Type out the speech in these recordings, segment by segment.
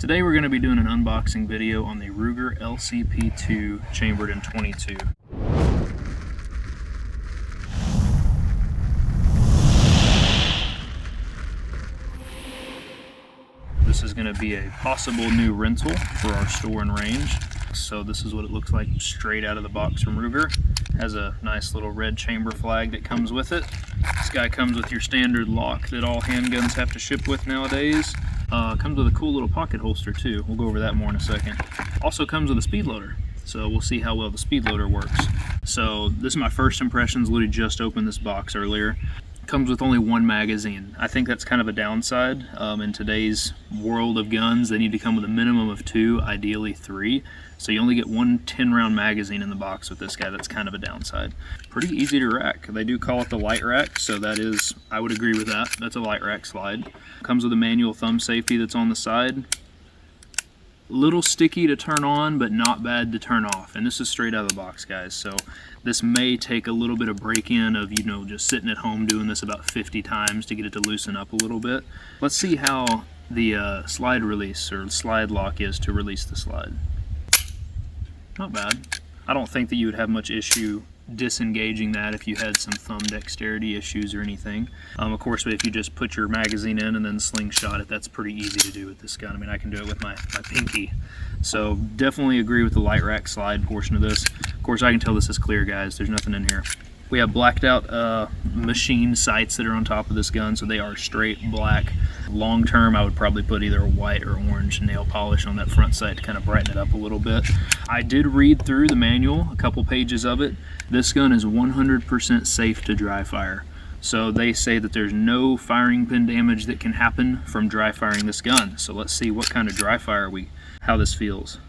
Today we're going to be doing an unboxing video on the Ruger LCP II chambered in 22. This is going to be a possible new rental for our store and range. So this is what it looks like straight out of the box from Ruger. Has a nice little red chamber flag that comes with it. This guy comes with your standard lock that all handguns have to ship with nowadays. Comes with a cool little pocket holster too. We'll go over that more in a second. Also comes with a speed loader, so we'll see how well the speed loader works. So this is my first impressions. Literally just opened this box earlier. Comes with only one magazine. I think that's kind of a downside. In today's world of guns, they need to come with a minimum of 2, ideally 3. So you only get one 10-round magazine in the box with this guy. That's kind of a downside. Pretty easy to rack. They do call it the light rack, so that is, I would agree with that. That's a light rack slide. Comes with a manual thumb safety that's on the side. Little sticky to turn on, but not bad to turn off. And this is straight out of the box, guys. So this may take a little bit of break-in of, you know, just sitting at home doing this about 50 times to get it to loosen up a little bit. Let's see how the slide release or slide lock is to release the slide. Not bad. I don't think that you would have much issue disengaging that if you had some thumb dexterity issues or anything. Of course, if you just put your magazine in and then slingshot it, that's pretty easy to do with this gun. I mean, I can do it with my pinky. So definitely agree with the light rack slide portion of this. Of course, I can tell this is clear, guys. There's nothing in here. We have blacked out machine sights that are on top of this gun, so they are straight black. Long term, I would probably put either a white or orange nail polish on that front sight to kind of brighten it up a little bit. I did read through the manual, a couple pages of it. This gun is 100% safe to dry fire. So they say that there's no firing pin damage that can happen from dry firing this gun. So let's see what kind of dry fire how this feels.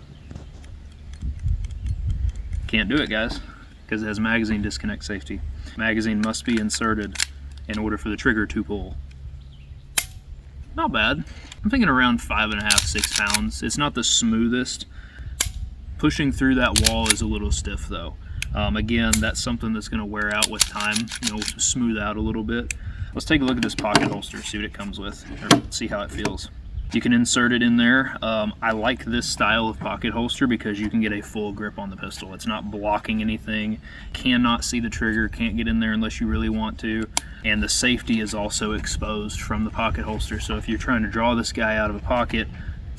Can't do it, guys, because it has magazine disconnect safety. Magazine must be inserted in order for the trigger to pull. Not bad. I'm thinking around 5.5, 6 pounds. It's not the smoothest. Pushing through that wall is a little stiff though. Again, that's something that's going to wear out with time, you know, smooth out a little bit. Let's take a look at this pocket holster, see what it comes with, or see how it feels. You can insert it in there. I like this style of pocket holster because you can get a full grip on the pistol. It's not blocking anything, cannot see the trigger, can't get in there unless you really want to, and the safety is also exposed from the pocket holster. So if you're trying to draw this guy out of a pocket,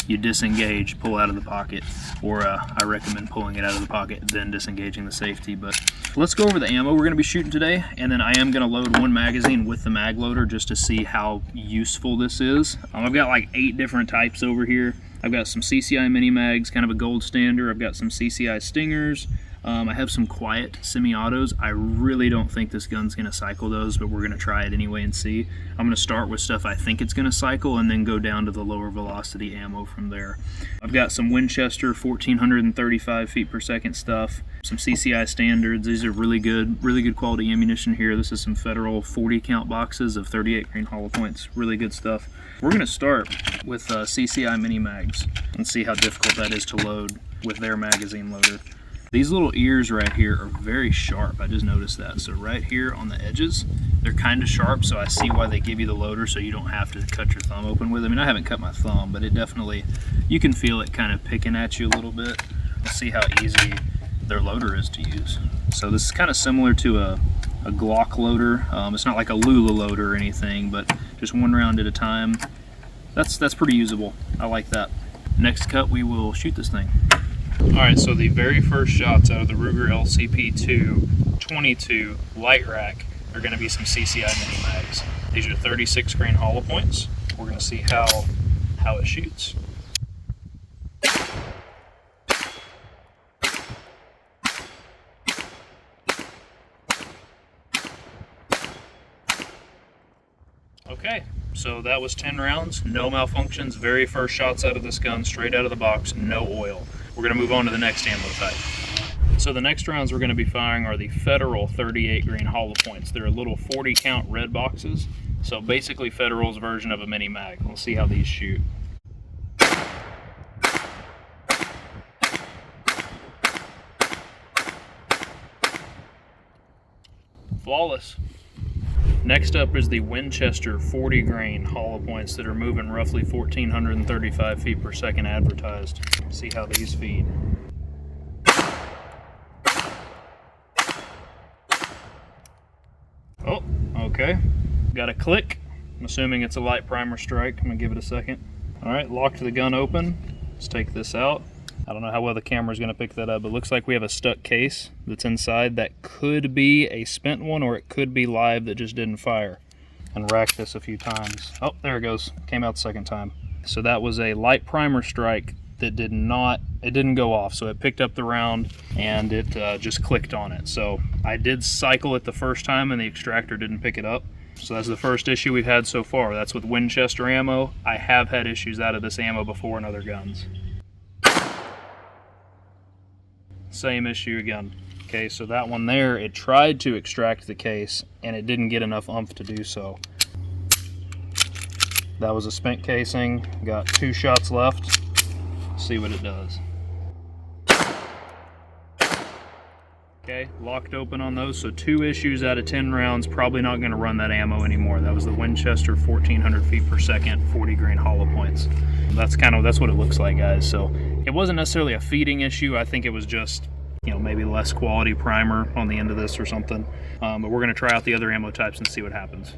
you disengage, pull out of the pocket, or I recommend pulling it out of the pocket, then disengaging the safety. But let's go over the ammo we're going to be shooting today, and then I am going to load one magazine with the mag loader just to see how useful this is. I've got like 8 different types over here. I've got some CCI mini mags, kind of a gold standard. I've got some CCI stingers. I have some quiet semi-autos. I really don't think this gun's going to cycle those, but we're going to try it anyway and see. I'm going to start with stuff I think it's going to cycle and then go down to the lower velocity ammo from there. I've got some Winchester 1435 feet per second stuff, some CCI standards. These are really good quality ammunition here. This is some Federal 40 count boxes of 38 grain hollow points. Really good stuff. We're going to start with CCI mini mags and see how difficult that is to load with their magazine loader. These little ears right here are very sharp. I just noticed that. So right here on the edges, they're kind of sharp, so I see why they give you the loader so you don't have to cut your thumb open with it. I mean, I haven't cut my thumb, but it definitely, you can feel it kind of picking at you a little bit. Let's see how easy their loader is to use. So this is kind of similar to a Glock loader. It's not like a Lula loader or anything, but just one round at a time. That's pretty usable. I like that. Next cut, we will shoot this thing. Alright, so the very first shots out of the Ruger LCP II 22 light rack are going to be some CCI mini mags. These are 36 grain hollow points. We're going to see how it shoots. Okay, so that was 10 rounds, no malfunctions, very first shots out of this gun, straight out of the box, no oil. We're going to move on to the next ammo type. So the next rounds we're going to be firing are the Federal 38 grain hollow points. They're little 40 count red boxes, so basically Federal's version of a mini mag. We'll see how these shoot. Flawless. Next up is the Winchester 40 grain hollow points that are moving roughly 1,435 feet per second advertised. See how these feed. Oh, okay. Got a click. I'm assuming it's a light primer strike. I'm gonna give it a second. All right, locked the gun open. Let's take this out. I don't know how well the camera's gonna pick that up, but it looks like we have a stuck case that's inside. That could be a spent one, or it could be live that just didn't fire. And rack this a few times. Oh, there it goes. Came out the second time. So that was a light primer strike that didn't go off. So it picked up the round and it just clicked on it. So I did cycle it the first time and the extractor didn't pick it up. So that's the first issue we've had so far. That's with Winchester ammo. I have had issues out of this ammo before in other guns. Same issue again. Okay, so that one there, it tried to extract the case and it didn't get enough oomph to do so. That was a spent casing. Got 2 shots left. See what it does. Okay, locked open on those, so 2 issues out of 10 rounds. Probably not going to run that ammo anymore. That was the Winchester 1,400 feet per second 40 grain hollow points. That's what it looks like, guys. So it wasn't necessarily a feeding issue. I think it was just, you know, maybe less quality primer on the end of this or something. But we're going to try out the other ammo types and see what happens.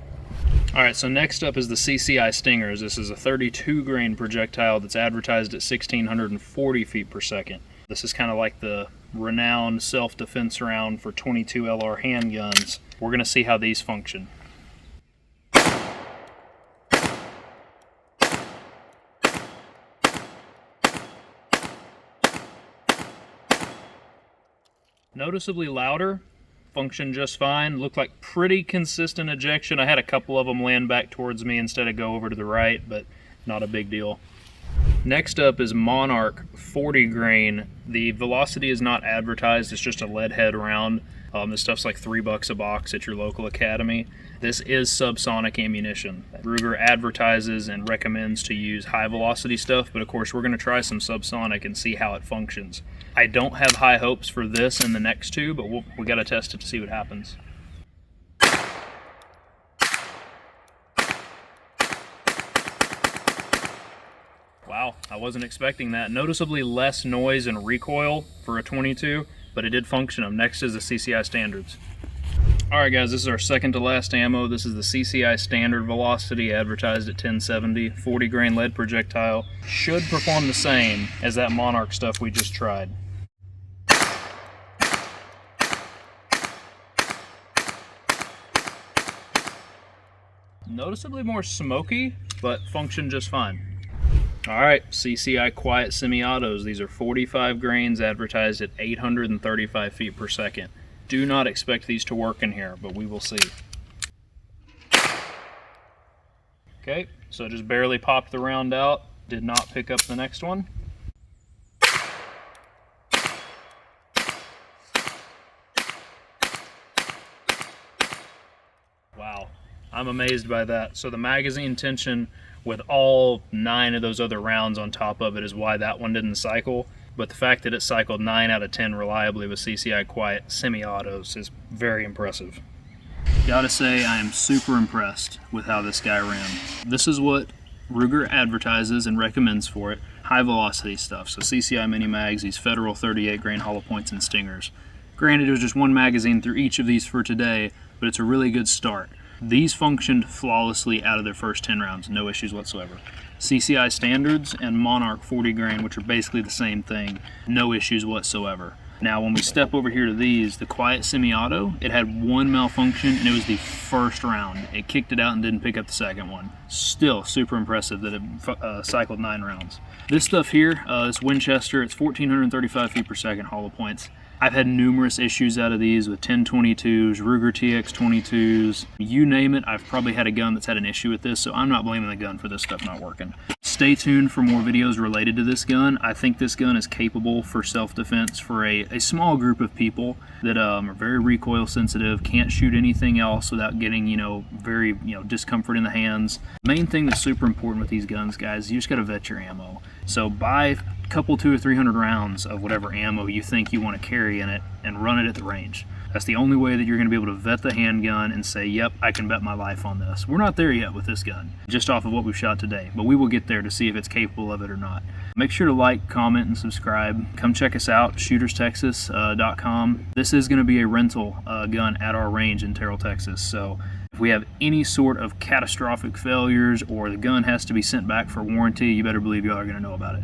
All right, so next up is the CCI Stingers. This is a 32 grain projectile that's advertised at 1,640 feet per second. This is kind of like the renowned self-defense round for 22 LR handguns. We're going to see how these function. Noticeably louder, functioned just fine, looked like pretty consistent ejection. I had a couple of them land back towards me instead of go over to the right, but not a big deal. Next up is Monarch 40 grain. The velocity is not advertised, it's just a lead head round. This stuff's like $3 a box at your local academy. This is subsonic ammunition. Ruger advertises and recommends to use high velocity stuff, but of course we're going to try some subsonic and see how it functions. I don't have high hopes for this and the next two, but we got to test it to see what happens. Wow, I wasn't expecting that. Noticeably less noise and recoil for a 22, but it did function. Up next is the CCI Standards. Alright guys, this is our second to last ammo. This is the CCI Standard Velocity, advertised at 1070, 40 grain lead projectile. Should perform the same as that Monarch stuff we just tried. Noticeably more smoky, but function just fine. Alright, CCI Quiet Semi-Autos. These are 45 grains, advertised at 835 feet per second. Do not expect these to work in here, but we will see. Okay, so just barely popped the round out. Did not pick up the next one. Wow, I'm amazed by that. So the magazine tension with all 9 of those other rounds on top of it is why that one didn't cycle. But the fact that it cycled 9 out of 10 reliably with CCI Quiet Semi-Autos is very impressive. Gotta say, I am super impressed with how this guy ran. This is what Ruger advertises and recommends for it. High velocity stuff. So CCI mini mags, these Federal 38 grain hollow points and stingers. Granted, there's just one magazine through each of these for today, but it's a really good start. These functioned flawlessly out of their first 10 rounds, no issues whatsoever. CCI Standards and Monarch 40 grain, which are basically the same thing, no issues whatsoever. Now when we step over here to these, the Quiet Semi-Auto, it had one malfunction and it was the first round. It kicked it out and didn't pick up the second one. Still super impressive that it cycled 9 rounds. This stuff here, this Winchester, it's 1,435 feet per second hollow points. I've had numerous issues out of these with 1022s, Ruger TX22s, you name it. I've probably had a gun that's had an issue with this, so I'm not blaming the gun for this stuff not working. Stay tuned for more videos related to this gun. I think this gun is capable for self-defense for a small group of people that are very recoil sensitive, can't shoot anything else without getting, very, discomfort in the hands. Main thing that's super important with these guns, guys, you just gotta vet your ammo. So buy a couple 200 or 300 rounds of whatever ammo you think you want to carry in it and run it at the range. That's the only way that you're going to be able to vet the handgun and say, yep, I can bet my life on this. We're not there yet with this gun, just off of what we've shot today, but we will get there to see if it's capable of it or not. Make sure to like, comment, and subscribe. Come check us out, shooterstexas.com. This is going to be a rental gun at our range in Terrell, Texas, so if we have any sort of catastrophic failures or the gun has to be sent back for warranty, you better believe y'all are going to know about it.